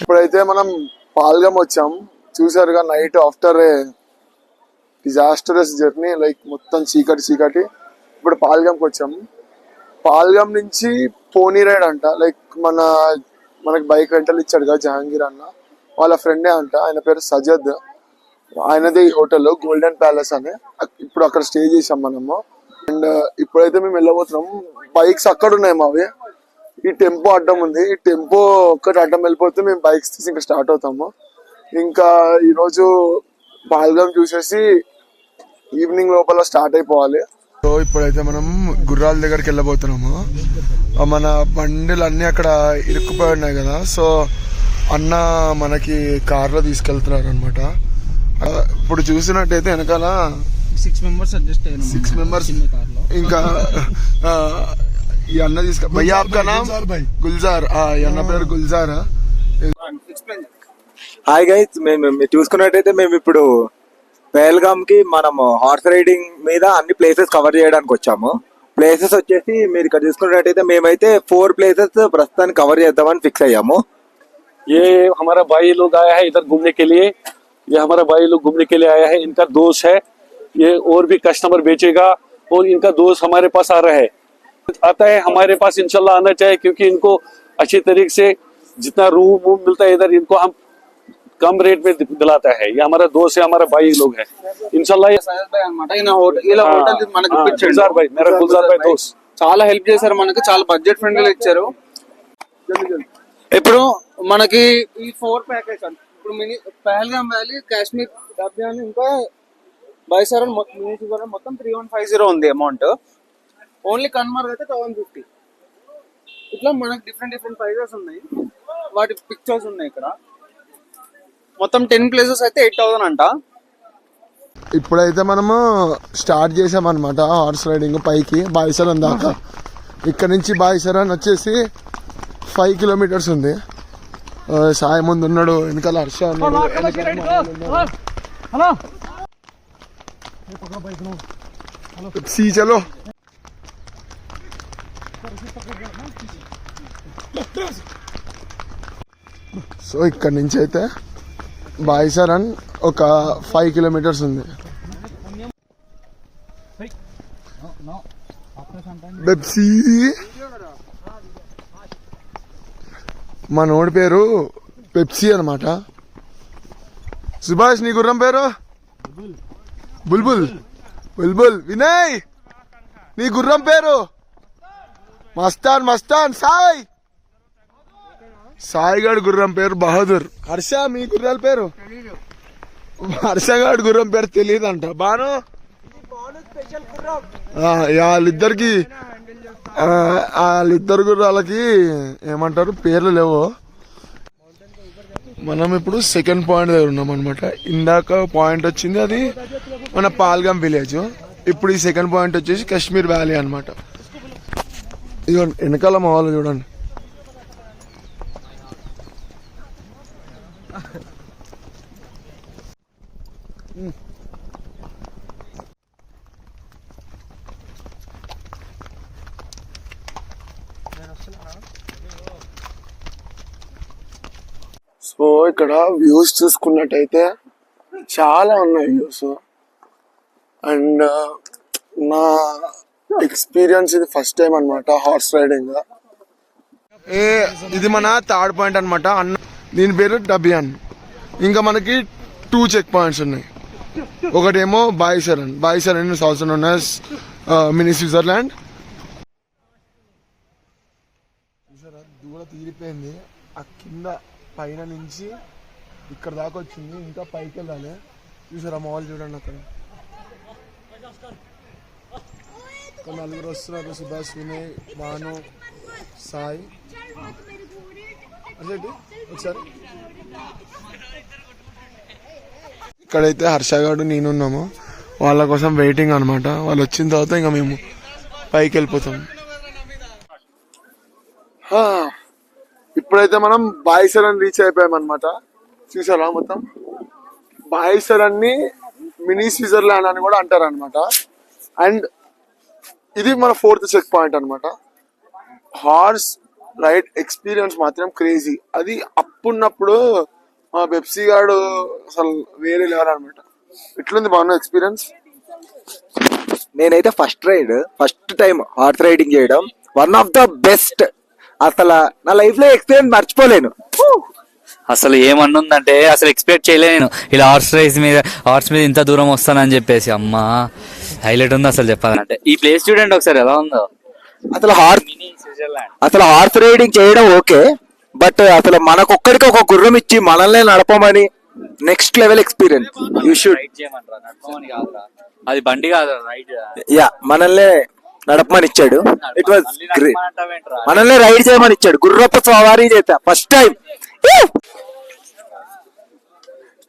ఇప్పుడైతే మనం పాల్గం వచ్చాం. చూసారుగా, night after a disastrous journey, like మొత్తం చీకటి. ఇప్పుడు పాల్గంకి వచ్చాం. పాల్గం నుంచి పోనీ రైడ్ అంట, లైక్ మనకి బైక్ రెంటల్ ఇచ్చాడు కదా జహాంగీర్ అన్న, వాళ్ళ ఫ్రెండే అంట. ఆయన పేరు సజద్. ఆయనది హోటల్ గోల్డెన్ ప్యాలెస్ అని. ఇప్పుడు అక్కడ స్టే చేసాం మనము. అండ్ ఇప్పుడైతే మేము వెళ్ళబోతున్నాం. బైక్స్ అక్కడ ఉన్నాయి మావి. ఈ టెంపో అడ్డం ఉంది. ఈ టెంపో ఒక్కటి అడ్డం వెళ్ళిపోతే మేము బైక్స్ తీసి ఇంకా స్టార్ట్ అవుతాము. ఇంకా ఈరోజు పాల్గం చూసేసి ఈవినింగ్ లోపల స్టార్ట్ అయిపోవాలి. సో ఇప్పుడైతే మనం గుర్రాల దగ్గరికి వెళ్ళబోతున్నాము. మన బండిలు అన్ని అక్కడ ఇరుక్కుపోయి ఉన్నాయి కదా, సో అన్న మనకి కార్లో తీసుకెళ్తున్నారు అనమాట. ఇప్పుడు చూసినట్టయితే వెనకాల 6 members అడ్జస్ట్ అయ్యారు. 6 members. ఇంకా ఈ అన్న భయ్యా ఆప్కా నామ్ గుల్జార్. ఈ అన్న పేరు గుల్జార్. హాయ్ గైస్, మేము చూసుకున్నట్టయితే మేము ఇప్పుడు పహల్గామ్ కి మనము హార్స్ రైడింగ్ మీద అన్ని ప్లేసెస్ కవర్ చేయడానికి వచ్చాము. ప్లేసెస్ వచ్చేసి మీరు ఇక్కడ చూసుకున్నట్టయితే మేమైతే 4 ప్లేసెస్ ప్రస్తుతానికి కవర్ చేద్దామని ఫిక్స్ అయ్యాము. ये हमारा भाई लोग आया है इधर घूमने के लिए. ये हमारा भाई लोग घूमने के लिए आया है. इनका दोस्त है, ये और भी कस्टमर बेचेगा और इनका दोस्त हमारे पास आ रहा है, आता है हमारे पास. इंशाल्लाह आना चाहिए क्योंकि इनको अच्छी तरीके से जितना रूम मिलता है इधर इनको हम कम रेट में दिलाता है. ये हमारा दोस्त है, हमारा भाई लोग है. इंशाल्लाह गुलजार भाई, मेरा गुलजार भाई दोस्त చాలా హెల్ప్ చేశారు మనకి. చాలా బడ్జెట్ ఫ్రెండ్లీ ఇచ్చారు. ఇప్పుడు మనకి ఈ 4 ప్యాకేజ్ ఇప్పుడు పహల్గామ్ వ్యాలీ, కాశ్మీర్, డబ్యాన్, ఇంకా బైసారన్ మొత్తం 3150 ఉంది అమౌంట్. ఓన్లీ కన్మార్గ్ అయితే 1050. ఇట్లా మనకి డిఫరెంట్ ప్రైజెస్ ఉన్నాయి. వాటి పిక్చర్స్ ఉన్నాయి ఇక్కడ. మొత్తం 10 ప్లేసెస్ అయితే 8000 అంట. ఇప్పుడైతే మనము స్టార్ట్ చేసామన్నమాట హార్స్ రైడింగ్ పైకి బాయిసరన్ దాకా. ఇక్కడ నుంచి బాయిసరన్ వచ్చేసి 5 kilometers ఉంది. సాయి ముందు ఉన్నాడు, వెనకాల హర్ష ఉన్నాడు. చలో సో ఇక్కడ నుంచి అయితే బాయిసరన్ ఒక 5 kilometers ఉంది. పెప్సీ మా నోడి పేరు పెప్సీ అనమాట. సుభాష్, నీ గుర్రం పేరు? బుల్బుల్. బుల్బుల్. వినయ్, నీ గుర్రం పేరు? మస్తాన్. సాయి గారి గుర్రం పేరు బహదూర్. హర్ష, మీ గుర్రాల పేరు? హర్ష గారి గుర్రం పేరు తెలియదంట. బాను, వాళ్ళిద్దరు గుర్రాలకి ఏమంటారు పేర్లు లేవు. మనం ఇప్పుడు సెకండ్ పాయింట్ దగ్గర ఉన్నాం అనమాట. ఇందాక పాయింట్ వచ్చింది అది మన పాల్గం విలేజ్. ఇప్పుడు ఈ సెకండ్ పాయింట్ వచ్చేసి కాశ్మీర్ వ్యాలీ అనమాట. ఇదిగో వెనకాల మా వాళ్ళు చూడండి. సో ఇక్కడ వ్యూస్ చూసుకున్నట్టయితే చాలా ఉన్నాయి వ్యూస్. అండ్ నా ఎక్స్పీరియన్స్ ఇది ఫస్ట్ టైం అనమాట హార్స్ రైడింగ్. ఇది మన థర్డ్ పాయింట్ అనమాట. దీని పేరు డబియాన్. ఇంకా మనకి 2 చెక్ పాయింట్స్ ఉన్నాయి. ఒకటేమో బాయిసరన్ సౌత్ నోన్ మినీ స్విట్జర్లాండ్. దూడ తీరిపోయింది. ఆ కింద పైన నుంచి ఇక్కడ దాకా వచ్చింది. ఇంకా పైకి వెళ్ళాలి. చూసారా మాల్ చూడండి. అక్కడ నలుగురు వస్తున్నారు. సుభాష్, వినయ్, భాను, సాయి. ఒకసారి ఇక్కడైతే హర్షగాడు నేనున్నాము. వాళ్ళ కోసం వెయిటింగ్ అనమాట. వాళ్ళు వచ్చిన తర్వాత ఇంకా మేము పైకి వెళ్ళిపోతాం. ఇప్పుడైతే మనం బాయిసరన్ రీచ్ అయిపోయాం అనమాట. చూసారా, మొత్తం బాయిసరన్ ని మినీ స్విట్జర్లాండ్ అని కూడా అంటారు అనమాట. అండ్ ఇది మన 4th చెక్ పాయింట్ అన్నమాట. హార్స్ రైడ్ ఎక్స్పీరియన్స్ మాత్రం క్రేజీ. అది అప్పుడున్నప్పుడు మా పెప్సీ గాడు అసలు వేరే లెవెల్ అనమాట. ఇట్లుంది బాగున్న ఎక్స్పీరియన్స్. నేనైతే ఫస్ట్ టైం హార్స్ రైడింగ్ చేయడం వన్ ఆఫ్ ద బెస్ట్. అసలు నా లైఫ్ లో ఎక్స్పీరియన్స్ మర్చిపోలేను. అసలు ఏమన్నుందంటే అసలు ఎక్స్పెక్ట్ చేయలే నేను ఇలా హార్స్ మీద ఇంత దూరం వస్తానని చెప్పేసి. అమ్మా హైలైట్ ఉంది అసలు చెప్పాలంటే. ఈ ప్లేస్ చూడండి ఒకసారి ఎలా ఉందో. అసలు మినీ స్విట్జర్లాండ్. హార్స్ రైడింగ్ చేయడం ఓకే, బట్ అసలు మనకొక్కడికి ఒక గుర్రం ఇచ్చి మనల్ని నడపమని next level experience. You should ride చేయమంటారా, నడపమని కాదురా, అది బండి కాదు రైడ్. యా, మనల్ని నడపమని ఇచ్చాడు. It was great. మనల్ని రైడ్ చేయమని ఇచ్చాడు. గుర్రపు సవారీ చేశా ఫస్ట్ టైం.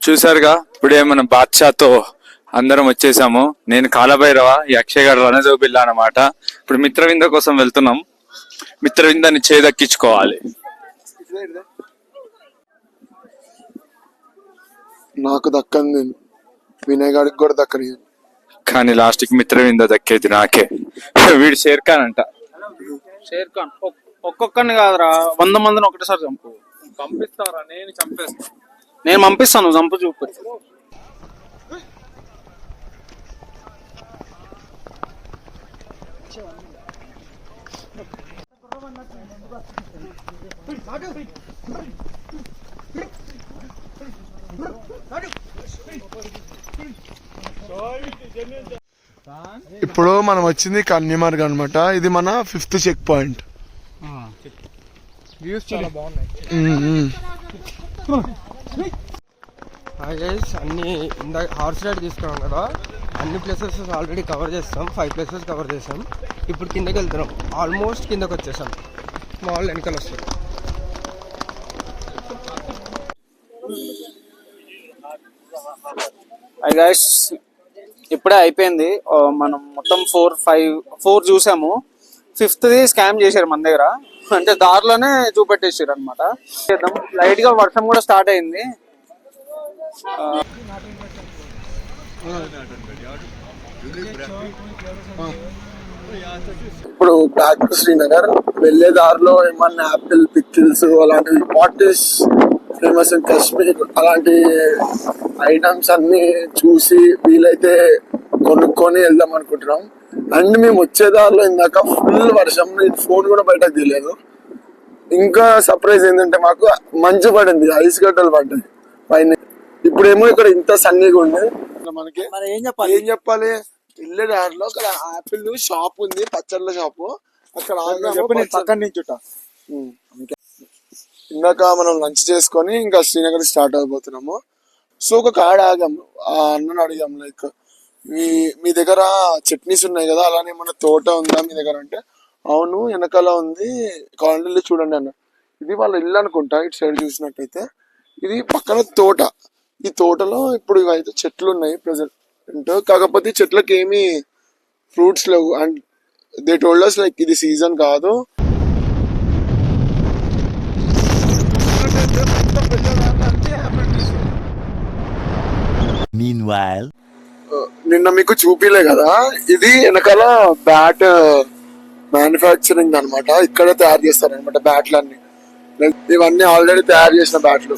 చూసారుగా ఇప్పుడే మన బాద్షాతో అందరం వచ్చేసాము. నేను కాలభైరవ, ఈ అక్షయ్ గారు రణజోబిల్లా అన్నమాట. ఇప్పుడు మిత్రవింద కోసం వెళ్తున్నాం. మిత్రవిందాన్ని చేదక్కించుకోవాలి. నాకు దక్కంది, వినయ్ గాడికి కూడా దక్కని. కానీ లాస్ట్ కి మిత్రవింద దక్కేది నాకే. వీడు షేర్ ఖాన్ అంట. షేర్ ఖాన్ ఒక్కొక్కరిని కాదురా, 100 మందిని ఒకటేసారి చంపు. పంపిస్తారా? నేను చంపేస్తాను. నేను పంపిస్తాను, చంపు చూపు. ఇప్పుడు మనం వచ్చింది కన్యమార్గ్ అనమాట. ఇది మన 5th చెక్ పాయింట్. అన్ని ఇందాక హార్స్ రైడ్ తీసుకున్నాం కదా, అన్ని ప్లేసెస్ ఆల్రెడీ కవర్ చేస్తాం. 5 ప్లేసెస్ కవర్ చేసాం. ఇప్పుడు కిందకి వెళ్తున్నాం. ఆల్మోస్ట్ కిందకి వచ్చేసాం. మా వాళ్ళు వెనకాల వస్తారు. గైస్ ఇప్పుడే అయిపోయింది. మనం మొత్తం 4 చూసాము. 5th స్కామ్ చేశారు మన దగ్గర, అంటే దారిలోనే చూపెట్టేసారు అనమాట. లైట్ గా వర్షం కూడా స్టార్ట్ అయింది. ఇప్పుడు బ్యాక్ టు శ్రీనగర్ వెళ్లే దారిలో ఏమన్నా యాపిల్ పికిల్స్ అలాంటివి what is famous in Kashmir అలాంటి ఐటమ్స్ అన్ని చూసి వీలైతే కొనుక్కొని వెళ్దాం అనుకుంటున్నాం. అండ్ మేము వచ్చే దారిలో ఇందాక ఫుల్ వర్షం, నేను ఫోన్ కూడా బయటకు తీయలేదు. ఇంకా సర్ప్రైజ్ ఏంటంటే మాకు మంచు పడింది, ఐస్ గడ్డలు పడ్డాయి పైన. ఇప్పుడేమో ఇక్కడ ఇంత సన్నీగా ఉంది. మనకి ఏం చెప్పాలి, వెళ్ళే దారిలో అక్కడ ఆపిల్ షాప్ ఉంది, పచ్చళ్ళ షాపు. అక్కడ ఇందాక మనం లంచ్ చేసుకొని ఇంకా శ్రీనగర్ స్టార్ట్ అయిపోతున్నాము. సో ఒక కాడ ఆగాము, ఆ అన్నను అడిగాము లైక్ మీ దగ్గర చట్నీస్ ఉన్నాయి కదా, అలానే మన తోట ఉందా మీ దగ్గర అంటే, అవును వెనకాల ఉంది, కాలనీలో చూడండి అన్న. ఇది వాళ్ళ ఇల్లు అనుకుంటా, ఇటు సైడ్ చూసినట్టయితే. ఇది పక్కన తోట. ఈ తోటలో ఇప్పుడు ఇవైతే చెట్లు ఉన్నాయి ప్రెసెంట్. కాకపోతే చెట్లకి ఏమి ఫ్రూట్స్ లేవు. And they told us like ఇది సీజన్ కాదు. నిన్న మీకు చూపిలే కదా, ఇది వెనకాల బ్యాట్ మ్యానుఫ్యాక్చరింగ్ అన్నమాట. ఇక్కడే తయారు చేస్తారనమాట బ్యాట్లన్నీ. ఇవన్నీ ఆల్రెడీ తయారు చేసిన బ్యాట్లు.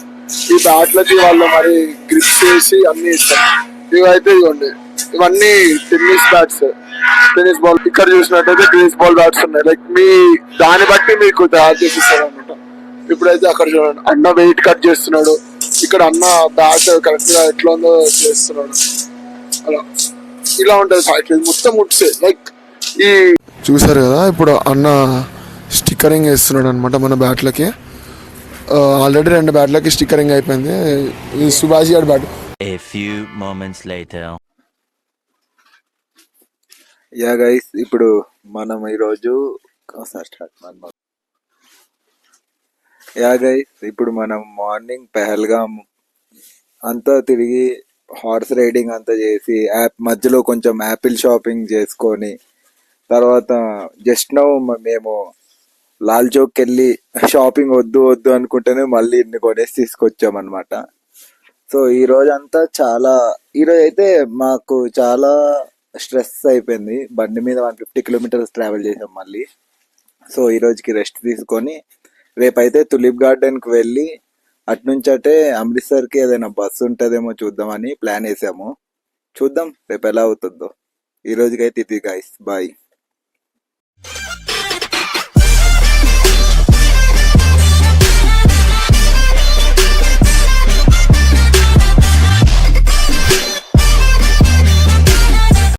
ఈ బ్యాట్లకి వాళ్ళు మరి గ్రిప్ చేసి అన్ని ఇస్తారు. ఇవైతే ఇవ్వండి, ఇవన్నీ టెన్నిస్ బ్యాట్స్, టెన్నిస్ బాల్. ఇక్కడ చూసినట్టయితే టెన్నిస్ బాల్ బ్యాట్స్ ఉన్నాయి. లైక్ మీ దాన్ని బట్టి మీకు తయారు చేసిస్తారు అనమాట. ఇప్పుడైతే అక్కడ చూడండి, అన్న వెయిట్ కట్ చేస్తున్నాడు. ఇక్కడ అన్న బ్యాట్ కరెక్ట్ గా ఎట్లా ఉందో చేస్తున్నాడు. అలా ఇలా ఉంటది ఫైట్. మొత్తం ఉట్సే లైక్ ఈ చూసారు కదా. ఇప్పుడు అన్న స్టిక్కరింగ్ వేస్తున్నాడు అనమాట మన బ్యాట్లకి. ఆల్రెడీ 2 బ్యాట్లకి స్టిక్కరింగ్ అయిపోయింది. ఈ సుభాష్ గారి bat. A few moments later. Yeah guys, ఇప్పుడు మనం ఈరోజు ఇప్పుడు మనం మార్నింగ్ పెహల్గాం అంతా తిరిగి హార్స్ రైడింగ్ అంతా చేసి మధ్యలో కొంచెం యాపిల్ షాపింగ్ చేసుకొని తర్వాత జస్ట్ నౌ మేము లాల్ చౌక్ వెళ్ళి షాపింగ్ వద్దు అనుకుంటేనే మళ్ళీ ఇన్ని కొనేసి తీసుకొచ్చాం అనమాట. సో ఈ రోజు అయితే మాకు చాలా స్ట్రెస్ అయిపోయింది. బండి మీద 150 కిలోమీటర్స్ ట్రావెల్ చేసాం మళ్ళీ. సో ఈ రోజుకి రెస్ట్ తీసుకొని రేపైతే తులిప్ గార్డెన్కి వెళ్ళి అట్నుంచి అంటే అమృత్సర్కి ఏదైనా బస్సు ఉంటుందేమో చూద్దామని ప్లాన్ వేసాము. చూద్దాం రేపు ఎలా అవుతుందో. ఈ రోజుకైతే ఇది గైస్, బాయ్.